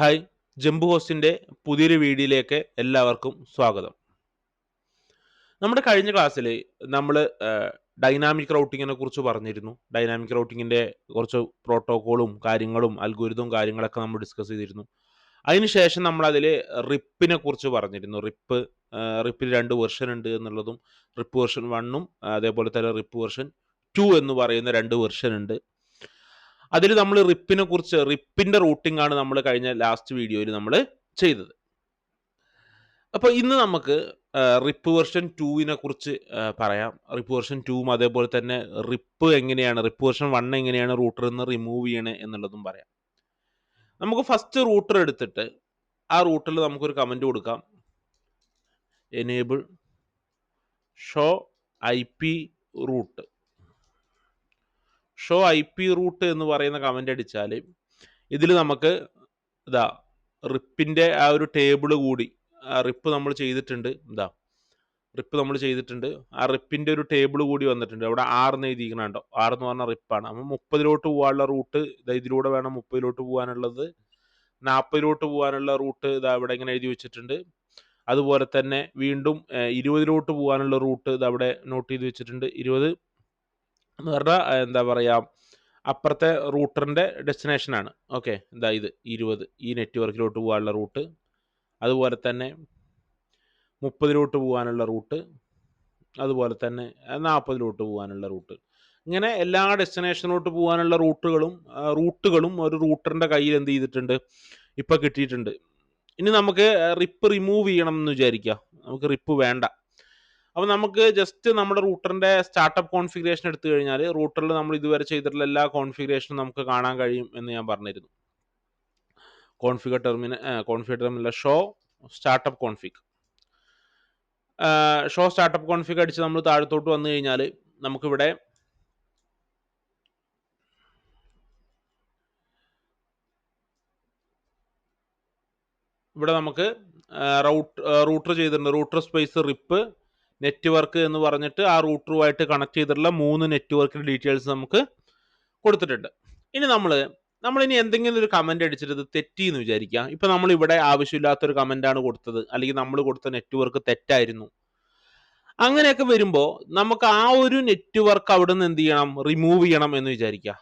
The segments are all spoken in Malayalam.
ഹായ്, ജംബു ഹോസ്റ്റിൻ്റെ പുതിയൊരു വീഡിയോയിലേക്ക് എല്ലാവർക്കും സ്വാഗതം. നമ്മുടെ കഴിഞ്ഞ ക്ലാസ്സിൽ നമ്മൾ ഡൈനാമിക് റൗട്ടിങ്ങിനെ കുറിച്ച് പറഞ്ഞിരുന്നു. ഡൈനാമിക് റൗട്ടിങ്ങിൻ്റെ കുറച്ച് പ്രോട്ടോക്കോളും കാര്യങ്ങളും അൽഗോരിതവും കാര്യങ്ങളൊക്കെ നമ്മൾ ഡിസ്കസ് ചെയ്തിരുന്നു. അതിനുശേഷം നമ്മളതിൽ റിപ്പിനെ കുറിച്ച് പറഞ്ഞിരുന്നു. റിപ്പിൽ 2 വെർഷൻ ഉണ്ട് എന്നുള്ളതും, റിപ്പ് വെർഷൻ 1ഉം അതേപോലെ തന്നെ റിപ്പ് വെർഷൻ 2 എന്ന് പറയുന്ന 2 വെർഷൻ ഉണ്ട്. അതിൽ നമ്മൾ റിപ്പിന്റെ റൂട്ടിംഗ് ആണ് നമ്മൾ കഴിഞ്ഞ ലാസ്റ്റ് വീഡിയോയിൽ നമ്മൾ ചെയ്തത്. അപ്പോൾ ഇന്ന് നമുക്ക് റിപ്പ് വെർഷൻ 2നെ കുറിച്ച് പറയാം. റിപ്പ് വെർഷൻ 2ഉം അതേപോലെ തന്നെ റിപ്പ് വെർഷൻ 1 എങ്ങനെയാണ് റൂട്ടറിൽ നിന്ന് റിമൂവ് ചെയ്യണേ എന്നുള്ളതും പറയാം. നമുക്ക് ഫസ്റ്റ് റൂട്ടർ എടുത്തിട്ട് ആ റൂട്ടറിൽ നമുക്കൊരു കമൻറ്റ് കൊടുക്കാം. Enable show IP route. Show IP route എന്ന് പറയുന്ന കമൻറ്റ് അടിച്ചാൽ ഇതിൽ നമുക്ക് റിപ്പിൻ്റെ ആ ഒരു ടേബിൾ കൂടി റിപ്പ് നമ്മൾ ചെയ്തിട്ടുണ്ട്. ആ റിപ്പിൻ്റെ ഒരു ടേബിൾ കൂടി വന്നിട്ടുണ്ട്. അവിടെ 6 എന്ന് എഴുതിയിരിക്കണുണ്ടോ? 6 എന്ന് പറഞ്ഞാൽ റിപ്പാണ്. അപ്പം 30 പോകാനുള്ള റൂട്ട് ഇതിലൂടെ വേണം 30 പോകാനുള്ളത്. 40 പോകാനുള്ള റൂട്ട് ഇവിടെ ഇങ്ങനെ എഴുതി വെച്ചിട്ടുണ്ട്. അതുപോലെ തന്നെ വീണ്ടും 20 പോകാനുള്ള റൂട്ട് അവിടെ നോട്ട് ചെയ്ത് വെച്ചിട്ടുണ്ട്. 20 എന്ന് പറഞ്ഞാൽ അപ്പുറത്തെ റൂട്ടറിൻ്റെ ഡെസ്റ്റിനേഷനാണ്. ഓക്കെ, ഇത് 20 ഈ നെറ്റ്വർക്കിലോട്ട് പോകാനുള്ള റൂട്ട്. അതുപോലെ തന്നെ 30 പോകാനുള്ള റൂട്ട്, അതുപോലെ തന്നെ 40 പോകാനുള്ള റൂട്ട്. ഇങ്ങനെ എല്ലാ ഡെസ്റ്റിനേഷനിലോട്ട് പോകാനുള്ള റൂട്ടുകളും ഒരു റൂട്ടറിൻ്റെ കയ്യിൽ എന്ത് ചെയ്തിട്ടുണ്ട്, ഇപ്പം കിട്ടിയിട്ടുണ്ട്. ഇനി നമുക്ക് റിപ്പ് റിമൂവ് ചെയ്യണം എന്ന് വിചാരിക്കുക. നമുക്ക് റിപ്പ് വേണ്ട. അപ്പോൾ നമുക്ക് ജസ്റ്റ് നമ്മുടെ റൂട്ടറിൻ്റെ സ്റ്റാർട്ടപ്പ് കോൺഫിഗറേഷൻ എടുത്തു കഴിഞ്ഞാൽ റൂട്ടറിൽ നമ്മൾ ഇതുവരെ ചെയ്തിട്ടുള്ള എല്ലാ കോൺഫിഗറേഷനും നമുക്ക് കാണാൻ കഴിയും എന്ന് ഞാൻ പറഞ്ഞിരുന്നു. Configure terminal show startup config അടിച്ച് നമ്മൾ താഴത്തോട്ട് വന്നു കഴിഞ്ഞാൽ നമുക്കിവിടെ നമുക്ക് റൂട്ടർ ചെയ്തിട്ടുണ്ട്. റൂട്ടർ സ്പേസ് റിപ്പ് നെറ്റ്വർക്ക് എന്ന് പറഞ്ഞിട്ട് ആ റൂട്ടറുമായിട്ട് കണക്ട് ചെയ്തിട്ടുള്ള 3 നെറ്റ്വർക്കിൻ്റെ ഡീറ്റെയിൽസ് നമുക്ക് കൊടുത്തിട്ടുണ്ട്. ഇനി നമ്മളിനി എന്തെങ്കിലും ഒരു കമൻറ്റ് അടിച്ചിട്ട് ഇത് തെറ്റി എന്ന് വിചാരിക്കുക. ഇപ്പം നമ്മളിവിടെ ആവശ്യമില്ലാത്തൊരു കമൻറ്റാണ് കൊടുത്തത്, അല്ലെങ്കിൽ നമ്മൾ കൊടുത്ത നെറ്റ്വർക്ക് തെറ്റായിരുന്നു. അങ്ങനെയൊക്കെ വരുമ്പോൾ നമുക്ക് ആ ഒരു നെറ്റ്വർക്ക് അവിടെ നിന്ന് എന്ത് ചെയ്യണം, റിമൂവ് ചെയ്യണം എന്ന് വിചാരിക്കുക.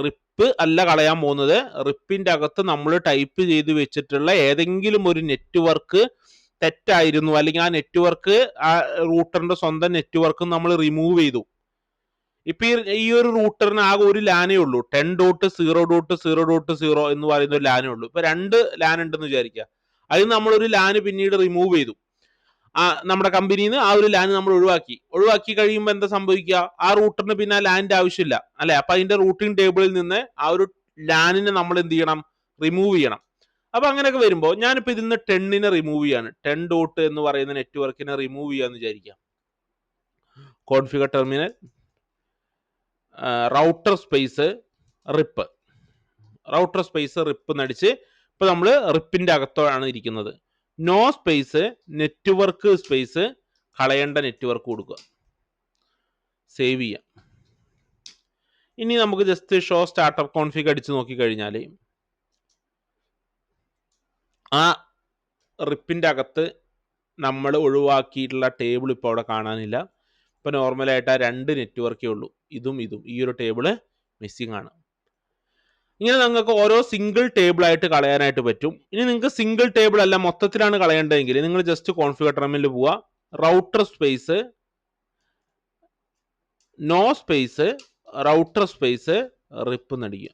റിപ്പ് അല്ല കളയാൻ പോകുന്നത്. റിപ്പിൻ്റെ അകത്ത് നമ്മൾ ടൈപ്പ് ചെയ്ത് വെച്ചിട്ടുള്ള ഏതെങ്കിലും ഒരു നെറ്റ്വർക്ക് തെറ്റായിരുന്നു, അല്ലെങ്കിൽ ആ നെറ്റ്വർക്ക് ആ റൂട്ടറിൻ്റെ സ്വന്തം നെറ്റ്വർക്ക് നമ്മൾ റിമൂവ് ചെയ്തു. ഇപ്പം ഈ ഒരു റൂട്ടറിന് ആകെ ഒരു ലാനേ ഉള്ളൂ, 10.0.0.0 എന്ന് പറയുന്ന ഒരു ലാനേ ഉള്ളൂ. ഇപ്പം 2 ലാൻ ഉണ്ടെന്ന് വിചാരിക്കുക. അതിന് നമ്മളൊരു ലാന് പിന്നീട് റിമൂവ് ചെയ്തു. നമ്മുടെ കമ്പനിയിൽ നിന്ന് ആ ഒരു ലാൻ നമ്മൾ ഒഴിവാക്കി കഴിയുമ്പോൾ എന്താ സംഭവിക്കുക, ആ റൂട്ടറിന് പിന്നെ ആ ലാനിന്റെ ആവശ്യമില്ല അല്ലെ. അപ്പൊ അതിന്റെ റൂട്ടിംഗ് ടേബിളിൽ നിന്ന് ആ ഒരു ലാനിനെ നമ്മൾ എന്ത് ചെയ്യണം, റിമൂവ് ചെയ്യണം. അപ്പൊ അങ്ങനെയൊക്കെ വരുമ്പോൾ ഞാനിപ്പോൾ ഇതിന്ന് 10നെ റിമൂവ് ചെയ്യാണ്. 10 എന്ന് പറയുന്ന നെറ്റ്വർക്കിനെ റിമൂവ് ചെയ്യാന്ന് വിചാരിക്കാം. Configure terminal router space RIP നടിച്ച് ഇപ്പൊ നമ്മൾ റിപ്പിന്റെ അകത്താണ് ഇരിക്കുന്നത്. നോ സ്പേസ് നെറ്റ്വർക്ക് സ്പേസ് കളയേണ്ട നെറ്റ്വർക്ക് കൊടുക്കുക, സേവ് ചെയ്യാം. ഇനി നമുക്ക് ജസ്റ്റ് ഷോ സ്റ്റാർട്ടപ്പ് കോൺഫിഗ് അടിച്ച് നോക്കിക്കഴിഞ്ഞാൽ ആ റിപ്പിന്റെ അകത്ത് നമ്മൾ ഒഴിവാക്കിയിട്ടുള്ള ടേബിൾ ഇപ്പോൾ അവിടെ കാണാനില്ല. ഇപ്പൊ നോർമലായിട്ട് ആ 2 നെറ്റ്വർക്കേ ഉള്ളൂ, ഇതും ഈ ഒരു ടേബിള് മിസ്സിംഗ് ആണ്. ഇങ്ങനെ നിങ്ങൾക്ക് ഓരോ സിംഗിൾ ടേബിൾ ആയിട്ട് കളയാനായിട്ട് പറ്റും. ഇനി നിങ്ങൾക്ക് സിംഗിൾ ടേബിൾ അല്ല മൊത്തത്തിലാണ് കളയേണ്ടതെങ്കിൽ നിങ്ങൾ ജസ്റ്റ് കോൺഫിഗർ ടെർമിനലിൽ പോവുക, router space no space router space RIP നടിക്കുക.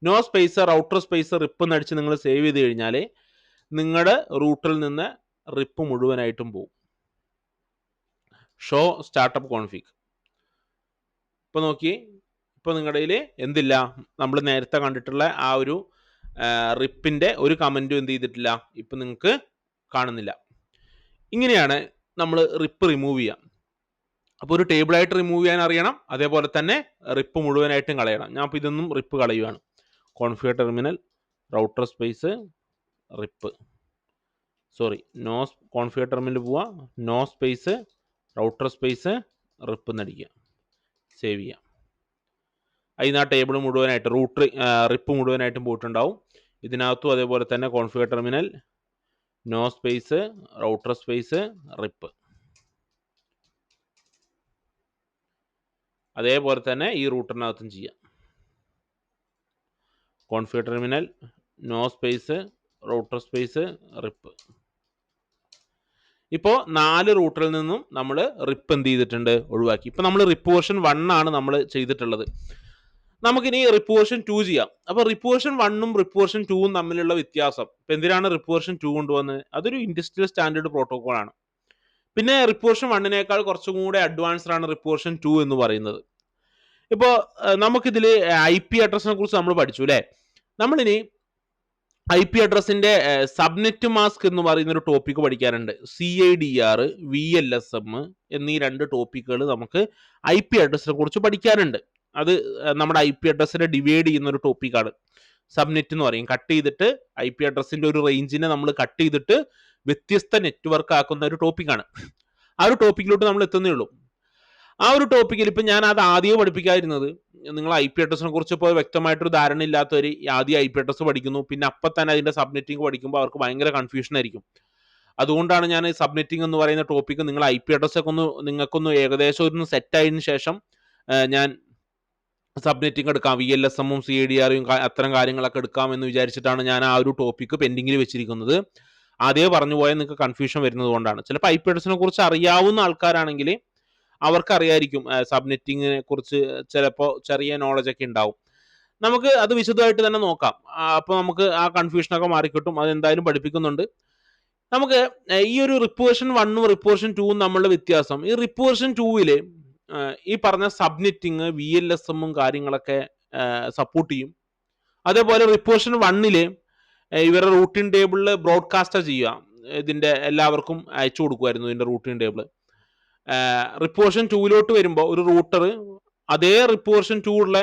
No space router space RIP നടിച്ച് നിങ്ങൾ സേവ് ചെയ്ത് കഴിഞ്ഞാൽ നിങ്ങളുടെ റൂട്ടിൽ നിന്ന് റിപ്പ് മുഴുവനായിട്ടും പോകും. Show startup config. ഇപ്പൊ നോക്കി, ഇപ്പോൾ നിങ്ങളുടെ കയ്യിൽ എന്തില്ല, നമ്മൾ നേരത്തെ കണ്ടിട്ടുള്ള ആ ഒരു റിപ്പിൻ്റെ ഒരു കമൻറ്റും എന്ത് ചെയ്തിട്ടില്ല, ഇപ്പം നിങ്ങൾക്ക് കാണുന്നില്ല. ഇങ്ങനെയാണ് നമ്മൾ റിപ്പ് റിമൂവ് ചെയ്യാം. അപ്പോൾ ഒരു ടേബിളായിട്ട് റിമൂവ് ചെയ്യാൻ അറിയണം, അതേപോലെ തന്നെ റിപ്പ് മുഴുവനായിട്ടും കളയണം. ഞാൻ ഇപ്പോൾ ഇതൊന്നും റിപ്പ് കളയുകയാണ്. Configure terminal router space configure terminal പോവുക, no space router space RIP നടിക്കുക, സേവ് ചെയ്യാം. അതിന് ആ ടേബിൾ മുഴുവനായിട്ട് റിപ്പ് മുഴുവനായിട്ടും പോയിട്ടുണ്ടാവും. ഇതിനകത്തും അതേപോലെ തന്നെ configure terminal, no space, router space, rip. അതേപോലെ തന്നെ ഈ റൂട്ടറിനകത്തും ചെയ്യാം. Configure terminal, no space, router space, rip. ഇപ്പോൾ 4 റൂട്ടറിൽ നിന്നും നമ്മൾ റിപ്പ് എന്ത് ചെയ്തിട്ടുണ്ട്, ഒഴിവാക്കി. ഇപ്പോൾ നമ്മൾ റിപ്പ് വേർഷൻ 1 ആണ് നമ്മൾ ചെയ്തിട്ടുള്ളത്. നമുക്കിനി റിപ്പ് വേർഷൻ 2 ചെയ്യാം. അപ്പോൾ റിപ്പ് വേർഷൻ 1ഉം റിപ്പ് വേർഷൻ 2ഉം തമ്മിലുള്ള വ്യത്യാസം, ഇപ്പം എന്തിനാണ് റിപ്പ് വേർഷൻ 2 കൊണ്ടുവന്നത്? അതൊരു ഇൻഡസ്ട്രിയൽ സ്റ്റാൻഡേർഡ് പ്രോട്ടോകോൾ ആണ്. പിന്നെ റിപ്പ് വേർഷൻ 1നേക്കാൾ കുറച്ചും കൂടെ അഡ്വാൻസ്ഡ് ആണ് റിപ്പ് വേർഷൻ 2 എന്ന് പറയുന്നത്. ഇപ്പോൾ നമുക്കിതിൽ IP അഡ്രസ്സിനെ കുറിച്ച് നമ്മൾ പഠിച്ചു അല്ലേ. നമ്മളിനി IP അഡ്രസ്സിന്റെ സബ്നെറ്റ് മാസ്ക് എന്ന് പറയുന്ന ഒരു ടോപ്പിക്ക് പഠിക്കാനുണ്ട്. CIDR, VLSM എന്നീ 2 ടോപ്പിക്കുകൾ നമുക്ക് IP അഡ്രസ്സിനെ കുറിച്ച് പഠിക്കാനുണ്ട്. അത് നമ്മുടെ IP അഡ്രസ്സിനെ ഡിവൈഡ് ചെയ്യുന്ന ഒരു ടോപ്പിക്കാണ്. സബ്നെറ്റ് എന്ന് പറയും. കട്ട് ചെയ്തിട്ട് IP അഡ്രസ്സിന്റെ ഒരു റേഞ്ചിനെ നമ്മൾ കട്ട് ചെയ്തിട്ട് വ്യത്യസ്ത നെറ്റ്വർക്ക് ആക്കുന്ന ഒരു ടോപ്പിക്കാണ്. ആ ഒരു ടോപ്പിക്കിലോട്ട് നമ്മൾ എത്തുന്നേ ഉള്ളൂ. ആ ഒരു ടോപ്പിക്കിൽ ഇപ്പം ഞാൻ അത് ആദ്യമേ പഠിപ്പിക്കാതിരുന്നത്, നിങ്ങൾ IP അഡ്രസ്സിനെ കുറിച്ച് ഇപ്പോൾ വ്യക്തമായിട്ടൊരു ധാരണ ഇല്ലാത്തവർ ആദ്യം IP അഡ്രസ്സ് പഠിക്കുന്നു, പിന്നെ അപ്പം തന്നെ അതിൻ്റെ സബ്നെറ്റിംഗ് പഠിക്കുമ്പോൾ അവർക്ക് ഭയങ്കര കൺഫ്യൂഷൻ ആയിരിക്കും. അതുകൊണ്ടാണ് ഞാൻ സബ്നെറ്റിംഗ് എന്ന് പറയുന്ന ടോപ്പിക്ക് നിങ്ങൾ IP അഡ്രസ്സൊക്കെ നിങ്ങൾക്കൊന്ന് ഏകദേശം ഒന്ന് സെറ്റായതിനു ശേഷം ഞാൻ സബ്നെറ്റിംഗ് എടുക്കാം, VLSM-ഉം CIDR-ഉം അത്തരം കാര്യങ്ങളൊക്കെ എടുക്കാം എന്ന് വിചാരിച്ചിട്ടാണ് ഞാൻ ആ ഒരു ടോപ്പിക്ക് പെൻഡിങ്ങിൽ വെച്ചിരിക്കുന്നത്. ആദ്യമേ പറഞ്ഞു പോയാൽ നിങ്ങൾക്ക് കൺഫ്യൂഷൻ വരുന്നത് കൊണ്ടാണ്. ചിലപ്പോൾ IP അഡ്രസ്സിനെ കുറിച്ച് അറിയാവുന്ന ആൾക്കാരാണെങ്കിൽ അവർക്കറിയായിരിക്കും സബ്നെറ്റിങ്ങിനെ കുറിച്ച് ചിലപ്പോൾ ചെറിയ നോളജ് ഒക്കെ ഉണ്ടാവും. നമുക്ക് അത് വിശദമായിട്ട് തന്നെ നോക്കാം. അപ്പോൾ നമുക്ക് ആ കൺഫ്യൂഷനൊക്കെ മാറിക്കിട്ടും. അതെന്തായാലും പഠിപ്പിക്കുന്നുണ്ട്. നമുക്ക് ഈ ഒരു റിപ്പ് വേർഷൻ 1ഉം റിപ്പ് വേർഷൻ 2ഉം തമ്മിലുള്ള വ്യത്യാസം, ഈ റിപ്പ് വേർഷൻ 2ൽ ഈ പറഞ്ഞ സബ്നെറ്റിങ്, VLSM-ഉം കാര്യങ്ങളൊക്കെ സപ്പോർട്ട് ചെയ്യും. അതേപോലെ റിപ്പ് വേർഷൻ 1ൽ ഇവരുടെ റൂട്ടിംഗ് ടേബിളിൽ ബ്രോഡ്കാസ്റ്റ് ചെയ്യുക, ഇതിൻ്റെ എല്ലാവർക്കും അയച്ചു കൊടുക്കുമായിരുന്നു ഇതിൻ്റെ റൂട്ടിംഗ് ടേബിൾ. റിപ്പ് വേർഷൻ 2ലോട്ട് വരുമ്പോൾ ഒരു റൂട്ടർ അതേ റിപ്പ് വേർഷൻ 2ഉള്ള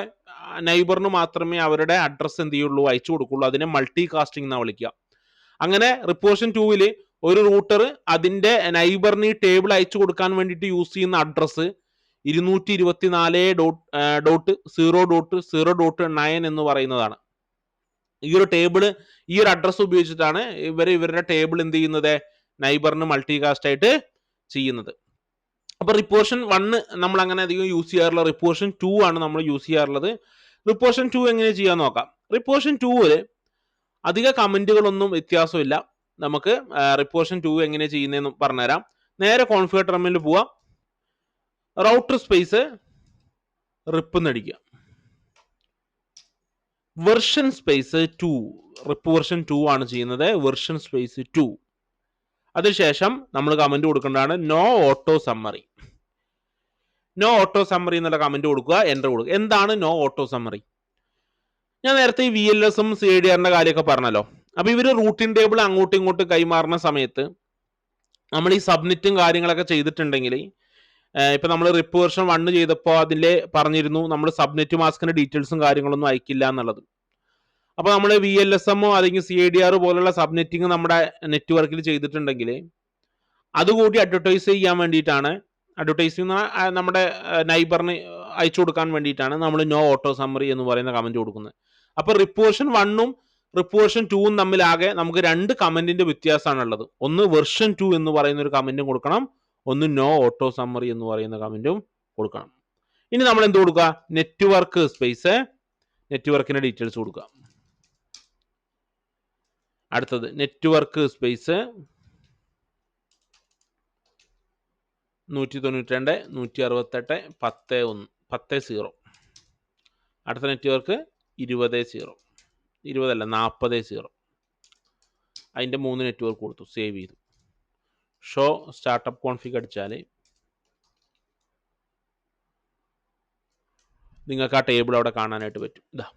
നൈബറിന് മാത്രമേ അവരുടെ അഡ്രസ്സ് എന്ത് ചെയ്യുള്ളൂ, അയച്ചു കൊടുക്കുള്ളൂ. അതിനെ മൾട്ടി കാസ്റ്റിംഗ് എന്നാണ് വിളിക്കുക. അങ്ങനെ റിപ്പ് വേർഷൻ 2ൽ ഒരു റൂട്ടർ അതിൻ്റെ നൈബറിന് ഈ ടേബിൾ അയച്ചു കൊടുക്കാൻ വേണ്ടിയിട്ട് യൂസ് ചെയ്യുന്ന അഡ്രസ്സ് 224.0.0.9 എന്ന് പറയുന്നതാണ്. ഈ ഒരു ടേബിൾ, ഈ ഒരു അഡ്രസ്സ് ഉപയോഗിച്ചിട്ടാണ് ഇവരുടെ ടേബിൾ എന്ത് ചെയ്യുന്നത്, നൈബറിന് മൾട്ടികാസ്റ്റ് ആയിട്ട് ചെയ്യുന്നത്. അപ്പോൾ റിപ്പ് വേർഷൻ 1 നമ്മൾ അങ്ങനെ അധികം യൂസ് ചെയ്യാറില്ല. റിപ്പ് വേർഷൻ 2 ആണ് നമ്മൾ യൂസ് ചെയ്യാറുള്ളത്. റിപ്പ് വേർഷൻ 2 എങ്ങനെ ചെയ്യാൻ നോക്കാം. റിപ്പ് വേർഷൻ 2ൽ അധിക കമന്റുകളൊന്നും വ്യത്യാസമില്ല. നമുക്ക് റിപ്പ് വേർഷൻ 2 എങ്ങനെ ചെയ്യുന്നതെന്ന് പറഞ്ഞുതരാം. നേരെ കോൺഫിഗർ ടെർമിനലിൽ പോവാം, റൗട്ടർ സ്പേസ് റിപ്പ് എന്നടിക്കുക, വെർഷൻ സ്പേസ് 2, റിപ്പ് വെർഷൻ 2 ആണ് ചെയ്യുന്നത്, വെർഷൻ സ്പേസ് 2. അതിനുശേഷം നമ്മൾ കമന്റ് കൊടുക്കേണ്ടതാണ് no auto summary. No auto summary എന്നുള്ള കമന്റ് കൊടുക്കുക, എൻ്റർ കൊടുക്കുക. എന്താണ് നോ ഓട്ടോ സമ്മറി? ഞാൻ നേരത്തെ ഈ VLSM CIDR-ന്റെ കാര്യമൊക്കെ പറഞ്ഞല്ലോ. അപ്പോൾ ഇവർ റൂട്ടിംഗ് ടേബിൾ അങ്ങോട്ടും ഇങ്ങോട്ടും കൈമാറുന്ന സമയത്ത് നമ്മൾ ഈ സബ്നെറ്റും കാര്യങ്ങളൊക്കെ ചെയ്തിട്ടുണ്ടെങ്കിൽ, ഇപ്പം നമ്മൾ റിപ്പ് വേർഷൻ 1 ചെയ്തപ്പോൾ അതിലെ പറഞ്ഞിരുന്നു നമ്മൾ സബ്നെറ്റ് മാസ്കിന്റെ ഡീറ്റെയിൽസും കാര്യങ്ങളൊന്നും അയക്കില്ല എന്നുള്ളത്. അപ്പോൾ നമ്മൾ VLSM-ഓ അല്ലെങ്കിൽ CIDR പോലുള്ള സബ്നെറ്റിങ് നമ്മുടെ നെറ്റ്വർക്കിൽ ചെയ്തിട്ടുണ്ടെങ്കിൽ അതുകൂടി അഡ്വർടൈസ് ചെയ്യാൻ വേണ്ടിയിട്ടാണ്, അഡ്വർടൈസിങ് നമ്മുടെ നൈബറിന് അയച്ചു കൊടുക്കാൻ വേണ്ടിയിട്ടാണ് നമ്മൾ നോ ഓട്ടോ സമ്മറി എന്ന് പറയുന്ന കമന്റ് കൊടുക്കുന്നത്. അപ്പോൾ റിപ്പ് വേർഷൻ 1ഉം റിപ്പ് വേർഷൻ 2ഉം തമ്മിലാകെ നമുക്ക് 2 കമന്റിന്റെ വ്യത്യാസമാണുള്ളത്. ഒന്ന് വെർഷൻ 2 എന്ന് പറയുന്ന ഒരു കമന്റും കൊടുക്കണം, ഒന്ന് നോ ഓട്ടോ സമ്മറി എന്ന് പറയുന്ന കമന്റും കൊടുക്കണം. ഇനി നമ്മൾ എന്ത് കൊടുക്കുക, നെറ്റ്വർക്ക് സ്പേസ്, നെറ്റ്വർക്കിന്റെ ഡീറ്റെയിൽസ് കൊടുക്കുക. അടുത്തത് നെറ്റ്വർക്ക് സ്പേസ് 192.168.10.10.0. അടുത്ത നെറ്റ്വർക്ക് 20.0, 20 അല്ല 40.0. അതിൻ്റെ 3 നെറ്റ്വർക്ക് കൊടുത്തു, സേവ് ചെയ്തു. ഷോ സ്റ്റാർട്ടപ്പ് കോൺഫിഗ് അടിച്ചാൽ നിങ്ങൾക്ക് ആ ടേബിൾ അവിടെ കാണാനായിട്ട് പറ്റും. ഇതാ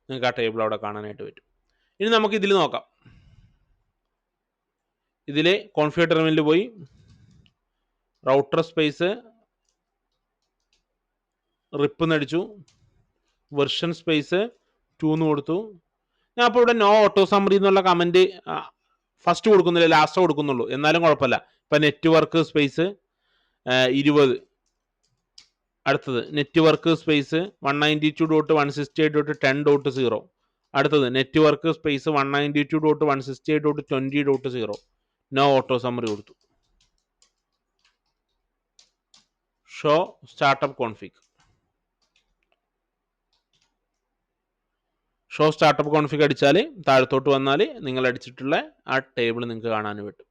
നിങ്ങൾക്ക് ആ ടേബിൾ അവിടെ കാണാനായിട്ട് പറ്റും. ഇനി നമുക്ക് ഇതിൽ നോക്കാം. ഇതിൽ കോൺഫിഗർ ടെർമിനലിൽ പോയി റൗട്ടർ സ്പേസ് റിപ്പ് എന്നടിച്ചു, വെർഷൻ സ്പേസ് 2 എന്ന് കൊടുത്തു. ഞാൻ അപ്പോൾ ഇവിടെ നോ ഓട്ടോ സമ്മറി എന്നുള്ള കമന്റ് ഫസ്റ്റ് കൊടുക്കുന്നില്ല, ലാസ്റ്റ് കൊടുക്കുന്നുള്ളൂ. എന്നാലും കുഴപ്പമില്ല. ഇപ്പം നെറ്റ്വർക്ക് സ്പേസ് 20 അടുത്തത് നെറ്റ്വർക്ക് സ്പേസ് 192.168.10.0. അടുത്തത് network space 192.168.20.0. No auto summary കൊടുത്തു. Show startup config. Show startup config അടിച്ചാൽ താഴത്തോട്ട് വന്നാൽ നിങ്ങൾ അടിച്ചിട്ടുള്ള ആ ടേബിൾ നിങ്ങൾക്ക് കാണാൻ പറ്റും.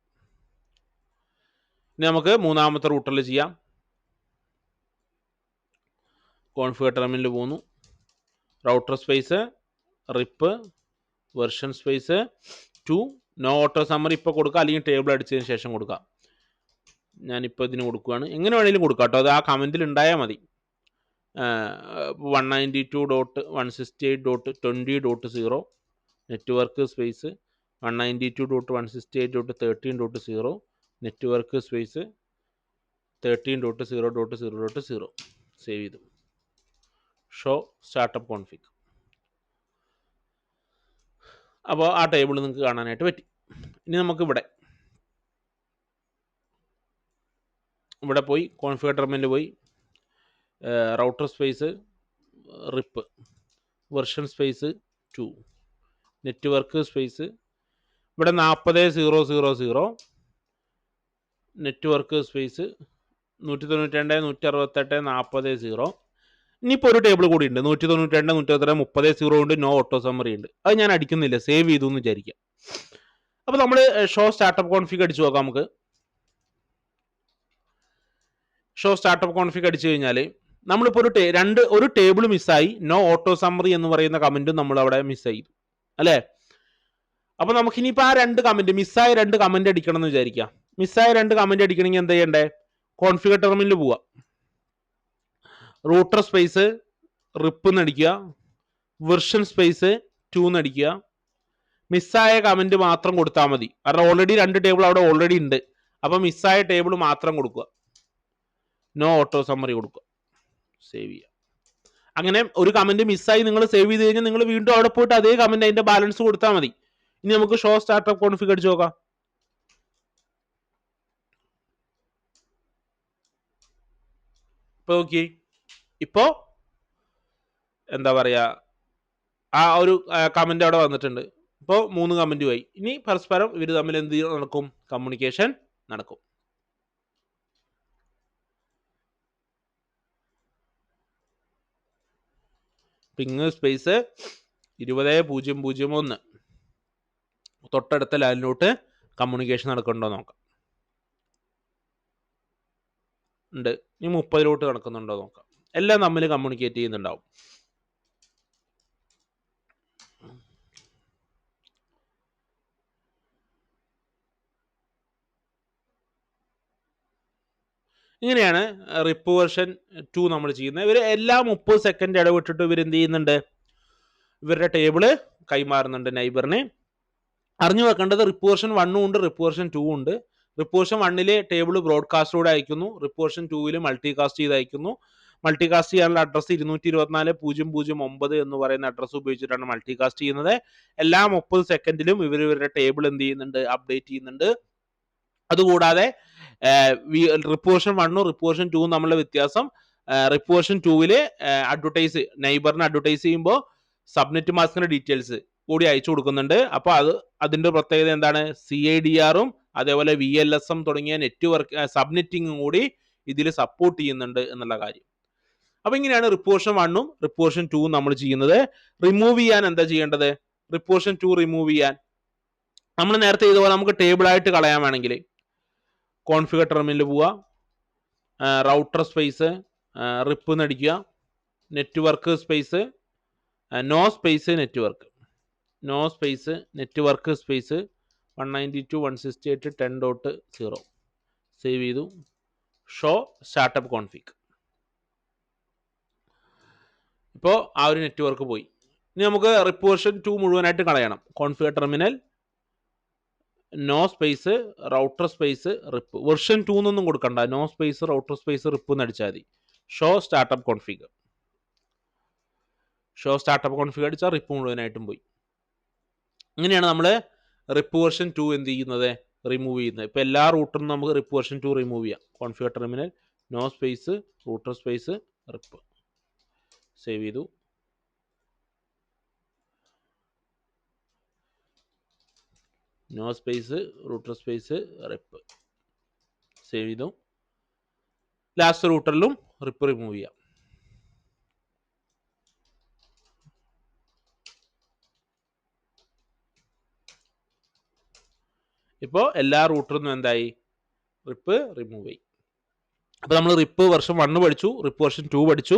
ഇനി നമുക്ക് മൂന്നാമത്തെ റൂട്ടറിൽ ചെയ്യാം. കോൺഫിഗർ ടെർമിനൽ പോകുന്നു. Router space rip version space 2 no auto summary ഇപ്പോൾ കൊടുക്കുക, അല്ലെങ്കിൽ ടേബിൾ അടിച്ചതിന് ശേഷം കൊടുക്കുക. ഞാനിപ്പോൾ ഇതിന് കൊടുക്കുകയാണ്. എങ്ങനെ വേണമെങ്കിലും കൊടുക്കാം കേട്ടോ, അത് ആ കമൻറ്റിൽ ഉണ്ടായാൽ മതി. 192.168.20.0 network space 192.168.13.0 network space 13.0.0.0 save ചെയ്തു. Show startup config. അപ്പോൾ ആ ടേബിൾ നിങ്ങൾക്ക് കാണാനായിട്ട് പറ്റി. ഇനി നമുക്ക് ഇവിടെ പോയി കോൺഫിഗർ ടെർമിനൽ പോയി router space rip version space 2 network space ഇവിടെ 40.0.0.0 നെറ്റ്വർക്ക് സ്പേസ് 192.168.40.0. ഇനിയിപ്പോൾ ഒരു ടേബിൾ കൂടി ഉണ്ട് 192.168.30.0 ഉണ്ട്. നോ ഓട്ടോ സമ്മറി ഉണ്ട്. അത് ഞാൻ അടിക്കുന്നില്ല, സേവ് ചെയ്തു എന്ന് വിചാരിക്കാം. അപ്പോൾ നമ്മൾ ഷോ സ്റ്റാർട്ടപ്പ് കോൺഫിഗ് അടിച്ചു നോക്കാം. നമുക്ക് ഷോ സ്റ്റാർട്ടപ്പ് കോൺഫിഗ് അടിച്ചു കഴിഞ്ഞാൽ നമ്മളിപ്പോൾ ഒരു ടേബിൾ മിസ്സായി. നോ ഓട്ടോ സമ്മറി എന്ന് പറയുന്ന കമൻറ്റും നമ്മൾ അവിടെ മിസ് ചെയ്തു അല്ലേ. അപ്പോൾ നമുക്കിനിയിപ്പോൾ ആ മിസ്സായ രണ്ട് കമൻറ്റ് അടിക്കണം എന്ന് വിചാരിക്കാം. മിസ്സായ രണ്ട് കമൻറ്റ് അടിക്കണമെങ്കിൽ എന്താ ചെയ്യണ്ടേ? കോൺഫിഗർ ടെർമിനലിൽ പോവുക, റൂട്ടർ സ്പേസ് റിപ്പ് എന്നടിക്കുക, വെർഷൻ സ്പേസ് 2 എന്നടിക്കുക. മിസ്സായ കമൻറ്റ് മാത്രം കൊടുത്താൽ മതി, കാരണം ഓൾറെഡി രണ്ട് ടേബിൾ അവിടെ ഓൾറെഡി ഉണ്ട്. അപ്പോൾ മിസ്സായ ടേബിൾ മാത്രം കൊടുക്കുക, നോ ഓട്ടോ സമ്മറി കൊടുക്കുക, സേവ് ചെയ്യുക. അങ്ങനെ ഒരു കമൻറ്റ് മിസ്സായി നിങ്ങൾ സേവ് ചെയ്ത് കഴിഞ്ഞാൽ നിങ്ങൾ വീണ്ടും അവിടെ പോയിട്ട് അതേ കമൻറ്റ് അതിൻ്റെ ബാലൻസ് കൊടുത്താൽ മതി. ഇനി നമുക്ക് ഷോ സ്റ്റാർട്ടപ്പ് കോൺഫിഗ് അടിച്ച് നോക്കാം. ഇപ്പോൾ നോക്കി, ഇപ്പോൾ എന്താ പറയുക, ആ ഒരു കമൻറ്റ് അവിടെ വന്നിട്ടുണ്ട്. ഇപ്പോൾ 3 കമൻറ്റുമായി. ഇനി പരസ്പരം ഇവർ തമ്മിൽ എന്ത് നടക്കും? കമ്മ്യൂണിക്കേഷൻ നടക്കും. പിങ് സ്പേസ് 20.0.0.1 തൊട്ടടുത്ത ലൈനിലോട്ട് കമ്മ്യൂണിക്കേഷൻ നടക്കുന്നുണ്ടോ നോക്കാം. ഉണ്ട്. ഇനി 30 നടക്കുന്നുണ്ടോ നോക്കാം. എല്ലാം തമ്മിൽ കമ്മ്യൂണിക്കേറ്റ് ചെയ്യുന്നുണ്ടാവും. ഇങ്ങനെയാണ് റിപ്പ് വെർഷൻ 2 നമ്മൾ ചെയ്യുന്നത്. ഇവർ എല്ലാ 30 സെക്കൻഡ് ഇടവിട്ടിട്ട് ഇവർ എന്ത് ചെയ്യുന്നുണ്ട്? ഇവരുടെ ടേബിള് കൈമാറുന്നുണ്ട് നൈബറിന്. അറിഞ്ഞു വെക്കേണ്ടത് റിപ്പ് വെർഷൻ 1 ഉണ്ട്, റിപ്പ് വെർഷൻ 2 ഉണ്ട്. റിപ്പ് വെർഷൻ 1 ടേബിൾ ബ്രോഡ്കാസ്റ്റോടെ അയക്കുന്നു, റിപ്പ് വെർഷൻ 2 മൾട്ടികാസ്റ്റ് ചെയ്ത് അയക്കുന്നു. മൾട്ടികാസ്റ്റ് ചെയ്യാനുള്ള അഡ്രസ്സ് 224.009 എന്ന് പറയുന്ന അഡ്രസ്സ് ഉപയോഗിച്ചിട്ടാണ് മൾട്ടികാസ്റ്റ് ചെയ്യുന്നത്. എല്ലാ 30 സെക്കൻഡിലും ഇവരുടെ ടേബിൾ എന്ത് ചെയ്യുന്നുണ്ട്? അപ്ഡേറ്റ് ചെയ്യുന്നുണ്ട്. അതുകൂടാതെ റിപ്പ് വെർഷൻ 1ഉം റിപ്പ് വെർഷൻ 2ഉം തമ്മിലുള്ള വ്യത്യാസം, റിപ്പ് വെർഷൻ 2 അഡ്വർടൈസ് നൈബറിന് അഡ്വർടൈസ് ചെയ്യുമ്പോൾ സബ്നെറ്റ് മാസ്കിന്റെ ഡീറ്റെയിൽസ് കൂടി അയച്ചു കൊടുക്കുന്നുണ്ട്. അപ്പോൾ അതിന്റെ പ്രത്യേകത എന്താണ്? CIDR-ഉം അതേപോലെ VLSM തുടങ്ങിയ നെറ്റ്വർക്ക് സബ്നെറ്റിങ്ങും കൂടി ഇതിൽ സപ്പോർട്ട് ചെയ്യുന്നുണ്ട് എന്നുള്ള കാര്യം. അപ്പോൾ ഇങ്ങനെയാണ് റിപ്പ് വെർഷൻ 1ഉം റിപ്പ് വെർഷൻ 2ഉം നമ്മൾ ചെയ്യുന്നത്. റിമൂവ് ചെയ്യാൻ എന്താ ചെയ്യേണ്ടത്? റിപ്പ് വെർഷൻ 2 റിമൂവ് ചെയ്യാൻ നമ്മൾ നേരത്തെ ചെയ്തപോലെ നമുക്ക് ടേബിൾ ആയിട്ട് കളയാൻ വേണമെങ്കിൽ കോൺഫിഗർ ടെർമിനലിൽ പോവുക, റൗട്ടർ സ്പേസ് റിപ്പ് എന്നടിക്കുക, network space no space network space 192.168.10.0 save ചെയ്തു. Show startup config. ഇപ്പോൾ ആ ഒരു നെറ്റ്വർക്ക് പോയി. ഇനി നമുക്ക് റിപ്പ് വെർഷൻ 2 മുഴുവനായിട്ട് കളയണം. Configure terminal no space router space rip. Version 2 എന്നൊന്നും കൊടുക്കണ്ട, no space router space rip എന്ന് അടിച്ചാൽ മതി. Show startup config. Show startup config അടിച്ചാൽ റിപ്പ് മുഴുവനായിട്ടും പോയി. ഇങ്ങനെയാണ് നമ്മൾ റിപ്പ് വെർഷൻ 2 എന്ത് ചെയ്യുന്നത്? റിമൂവ് ചെയ്യുന്നത്. ഇപ്പോൾ എല്ലാ റൂട്ടറിനും നമുക്ക് റിപ്പ് വെർഷൻ 2 റിമൂവ് ചെയ്യാം. Configure terminal no space router space RIP save ചെയ്തു. No space router space RIP save ചെയ്തു. ലാസ്റ്റ് റൂട്ടറിലും റിപ്പ് റിമൂവ് ചെയ്യാം. ഇപ്പോൾ എല്ലാ റൂട്ടറിനും എന്തായി, റിപ്പ് റിമൂവ് ചെയ്യും. അപ്പോൾ നമ്മൾ റിപ്പ് വെർഷൻ 1 പഠിച്ചു, റിപ്പ് വെർഷൻ 2 പഠിച്ചു,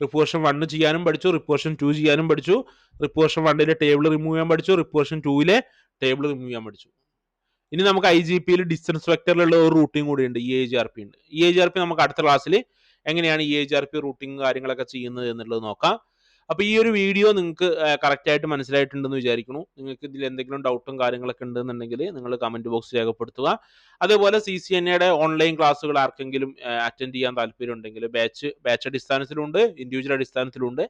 റിപ്പ് വെർഷൻ 1 ചെയ്യാനും പഠിച്ചു, റിപ്പ് വെർഷൻ 2 ചെയ്യാനും പഠിച്ചു, റിപ്പ് വെർഷൻ 1 ടേബിൾ റിമൂവ് ചെയ്യാൻ പഠിച്ചു, റിപ്പ് വെർഷൻ 2 ടേബിൾ റിമൂവ് ചെയ്യാൻ പഠിച്ചു. ഇനി നമുക്ക് IGPയിൽ ഡിസ്റ്റൻസ് വെക്ടറിലുള്ള ഒരു റൂട്ടിംഗ് കൂടി ഉണ്ട്, EIGRP ഉണ്ട്. EIGRP നമുക്ക് അടുത്ത ക്ലാസ്സിൽ എങ്ങനെയാണ് EIGRP റൂട്ടിംഗ് കാര്യങ്ങളൊക്കെ ചെയ്യുന്നത് എന്നുള്ളത് നോക്കാം. അപ്പോൾ ഈ ഒരു വീഡിയോ നിങ്ങൾക്ക് കറക്റ്റ് ആയിട്ട് മനസ്സിലായിട്ടുണ്ടെന്ന് വിചാരിക്കുന്നു. നിങ്ങൾക്ക് ഇതിൽ എന്തെങ്കിലും ഡൗട്ടും കാര്യങ്ങളൊക്കെ ഉണ്ടെന്നുണ്ടെങ്കിൽ നിങ്ങൾ കമന്റ് ബോക്സിൽ രേഖപ്പെടുത്തുക. അതേപോലെ CCNA ഓൺലൈൻ ക്ലാസ്സുകൾ ആർക്കെങ്കിലും അറ്റൻഡ് ചെയ്യാൻ താല്പര്യം ഉണ്ടെങ്കിൽ ബാച്ച് അടിസ്ഥാനത്തിലുണ്ട്, ഇൻഡിവിജ്വൽ അടിസ്ഥാനത്തിലുണ്ട്.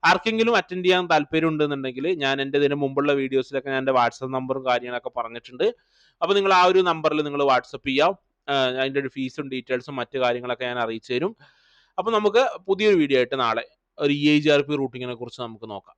ആർക്കെങ്കിലും അറ്റൻഡ് ചെയ്യാൻ താല്പര്യം ഉണ്ടെന്നുണ്ടെങ്കിൽ ഞാൻ എൻ്റെ ഇതിന് മുമ്പുള്ള വീഡിയോസിലൊക്കെ ഞാൻ എൻ്റെ വാട്സപ്പ് നമ്പറും കാര്യങ്ങളൊക്കെ പറഞ്ഞിട്ടുണ്ട്. അപ്പോൾ നിങ്ങൾ ആ ഒരു നമ്പറിൽ നിങ്ങൾ വാട്സപ്പ് ചെയ്യാം. അതിൻ്റെ ഒരു ഫീസും ഡീറ്റെയിൽസും മറ്റു കാര്യങ്ങളൊക്കെ ഞാൻ അറിയിച്ചു തരും. അപ്പോൾ നമുക്ക് പുതിയൊരു വീഡിയോ ആയിട്ട് നാളെ ഒരു EIGRP റൂട്ടിങ്ങിനെ കുറിച്ച് നമുക്ക് നോക്കാം.